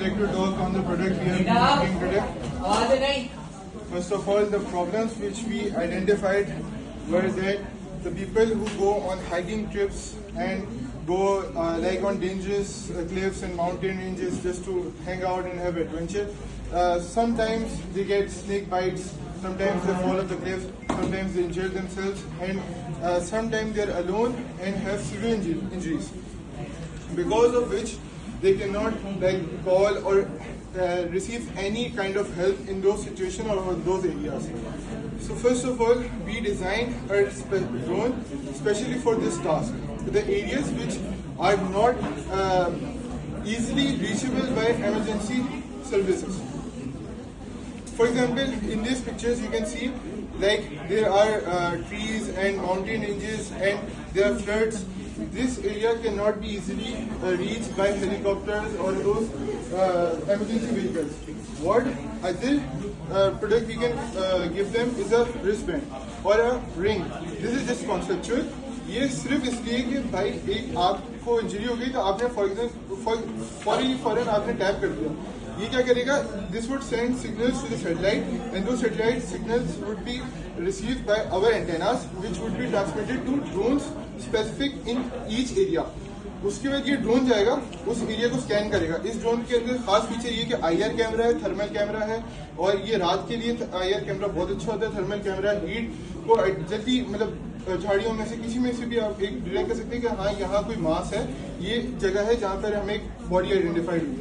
like to talk on the product we are making today. First of all, the problems which we identified were that the people who go on hiking trips and go like on dangerous cliffs and mountain ranges just to hang out and have adventure, sometimes they get snake bites, sometimes they fall off the cliff, sometimes they injure themselves, and sometimes they are alone and have severe injuries, because of which they cannot like call or receive any kind of help in those situations or those areas. So first of all, we designed a drone especially for this task. The areas which are not easily reachable by emergency services. For example, in these pictures you can see like there are trees and mountain ranges and there are floods. This area cannot be easily reached by helicopters or those emergency vehicles. What other product we can give them is a wristband or a ring. This is just conceptual. ये सिर्फ इसलिए कि भाई एक आपको injury हो गई तो आपने फौरन आपने टैप कर दिया. ये क्या करेगा? This would send signals to the satellite, and those satellite signals would be received by our antennas, which would be transmitted to drones specific in each area. उसके बाद ये ड्रोन जाएगा उस एरिया को स्कैन करेगा. इस ड्रोन के अंदर खास फीचर ये कि IR कैमरा है, थर्मल कैमरा है, और ये रात के लिए IR कैमरा बहुत अच्छा होता है. थर्मल कैमरा हीट को जल्दी मतलब झाड़ियों में से किसी में से भी आप एक डिटेक्ट कर सकते हैं कि हाँ यहाँ कोई मास है, ये जगह है जहाँ पर हमें एक बॉडी आइडेंटिफाइड हुई है.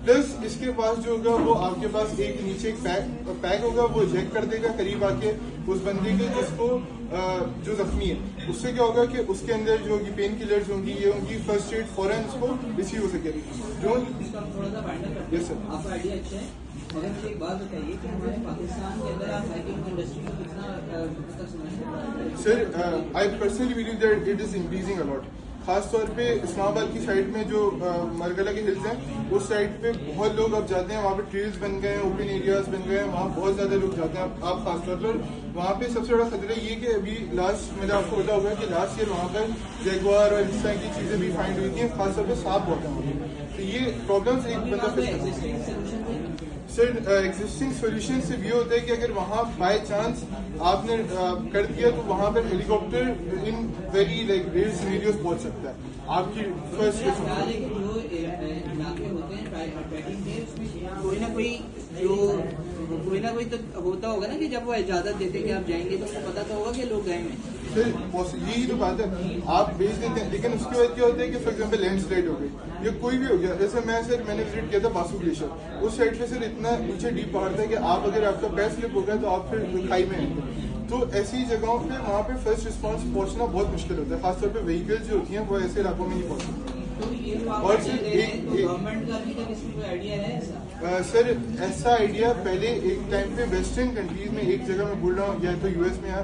प्लस इसके पास जो होगा वो आपके पास एक नीचे एक पैक होगा, वो चेक कर देगा करीब आके उस बंदे के जिसको जो जख्मी है. उससे क्या होगा कि उसके अंदर जो होगी पेन किलर्स होंगी, ये होंगी, फर्स्ट एड फौरन उसको रिसीव हो सके. जो यस सर, आपका आइडिया अच्छा है. मगर मुझे एक बात बताइए कि हमारे पाकिस्तान के अंदर आप हाइकिंग इंडस्ट्री को कितना समझते हैं? Sir, I personally believe that it is increasing a lot. खास तौर पे इस्लामाबाद की साइड में जो मरगला के हिल्स हैं उस साइड पे बहुत लोग अब जाते हैं. वहाँ पे ट्रेल्स बन गए हैं, ओपन एरियाज बन गए हैं, वहाँ बहुत ज्यादा लोग जाते हैं. आप खास तौर पर वहाँ पे सबसे बड़ा खतरा ये कि अभी लास्ट मतलब आपको पता होगा कि लास्ट ईयर वहाँ पर जैगुआर और इस तरह की चीजें भी फाइंड हुई थी. खास तौर पर सांप बहुत है. तो ये प्रॉब्लम्स एक बंदा सर एग्जिस्टिंग सोल्यूशन से ये होता है कि अगर वहाँ बाय चांस आपने कर दिया तो वहाँ पर helicopter in very like rare scenarios पहुँच सकता है. आपकी फर्स्ट कोई ना कोई तो होता होगा ना कि जब वो इजाजत देते कि आप जाएंगे तो उसको पता तो होगा कि लोग गए हैं. सर यही तो बात है, आप भेज देते हैं लेकिन उसके बाद क्या होता है कि फॉर एग्जांपल लैंडस्लाइड हो गई या कोई भी हो गया. जैसे मैंने विजिट किया था बासु ग्लेशियर. उस साइड पे सर इतना नीचे डीप पहाड़ था कि आप अगर आपका पैर स्लिप हो गया तो आप फिर खाई में हैं. तो ऐसी जगहों पे वहाँ पे फर्स्ट रिस्पांस पहुँचना बहुत मुश्किल होता है. खासतौर पे व्हीकल्स जो होती हैं वो ऐसे इलाकों में नहीं पहुँचती. और गवर्नमेंट का भी कोई आइडिया है सर ऐसा आइडिया पहले एक टाइम पे वेस्टर्न कंट्रीज में, एक जगह मैं बोल रहा हूँ या तो US में या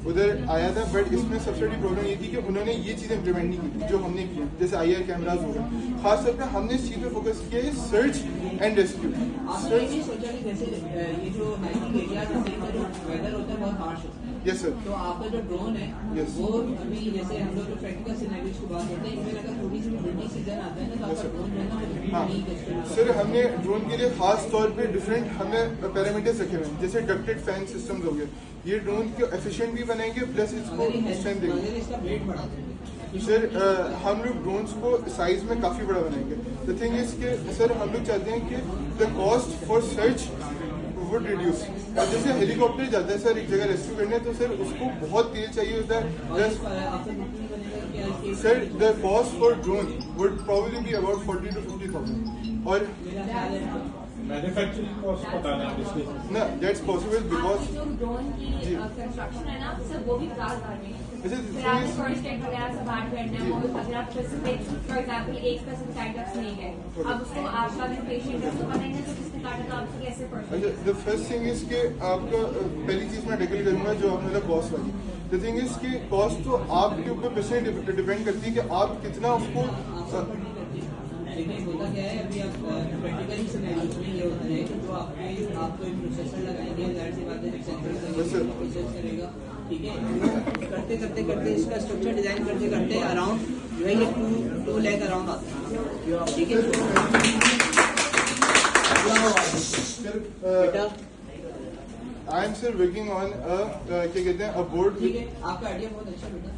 उधर आया था, बट इसमें सबसे बड़ी प्रॉब्लम ये थी कि उन्होंने ये चीज़ इम्प्लीमेंट नहीं की जो हमने किया. जैसे IR कैमराज हो गए. खासतौर पर हमने इस चीज़ पे फोकस किया है सर्च एंड रेस्क्यू. ये जो हाइकिंग एरिया वेदर होता है बहुत हार्श होता है. Yes sir. तो आपका जो ड्रोन है वो अभी जैसे हम लोग जो प्रैक्टिकल सिनेरियोस की बात करते हैं इसमें अगर थोड़ी सी विंडी सीजन आता है ना तो आपका ड्रोन जो है ना हाँ सर, हमने ड्रोन के लिए खास तौर पे डिफरेंट हमने पैरामीटर्स रखे हुए हैं. जैसे डक्टेड फैन सिस्टम्स हो गए. ये ड्रोन को एफिशिएंट भी बनाएंगे प्लस इसको स्ट्रेंथ देंगे. सर हम लोग ड्रोन्स को साइज में काफ़ी बड़ा बनाएंगे. द थिंग इज के सर हम लोग चाहते हैं कि the cost for search would reduce. जैसे हेलीकॉप्टर जाता है सर एक जगह रेस्क्यू करने तो सर उसको बहुत तेल चाहिए होता है. Sir the cost for drone would probably be about 40 to 50,000. और मैन्युफैक्चरिंग कॉस्ट बताना ना दैट्स पॉसिबल बिकॉज जो ड्रोन की कंस्ट्रक्शन है ना सर वो भी क्लास भर में फर्स्ट एड वगैरह सब ऐड करना है. वो अगर आप स्पेसिफिक फॉर एग्जांपल एक स्पेसिफिक टाइप ऑफ स्नेक है, अब उसको आपका भी पेशेंट है उसको पता नहीं है तो किसने काटा तो आपको कैसे पड़ता है. द फर्स्ट थिंग इज के आपका पहली चीज मैं टैकल करूंगा जो आपने कॉस्ट वाली. द थिंग इज के कॉस्ट तो आपके ऊपर पर्सेंट डिपेंड करती है कि आप कितना उसको. लेकिन होता क्या है अभी आप प्रैक्टिकली सिनेरियोस में ये होता है कि जो आपको एक प्रोसेसर लगाएंगे, जाहिर सी बात है जब सेंसर प्रोसेस करेगा, ठीक है. करते करते करते इसका स्ट्रक्चर डिजाइन करते करते अराउंड जो है ये 2 लाख अराउंड आता है, ठीक है. बेटा I am sir working on a क्या कहते हैं a board. ठीक है, आपका आइडिया बहुत अच्छा बेटा।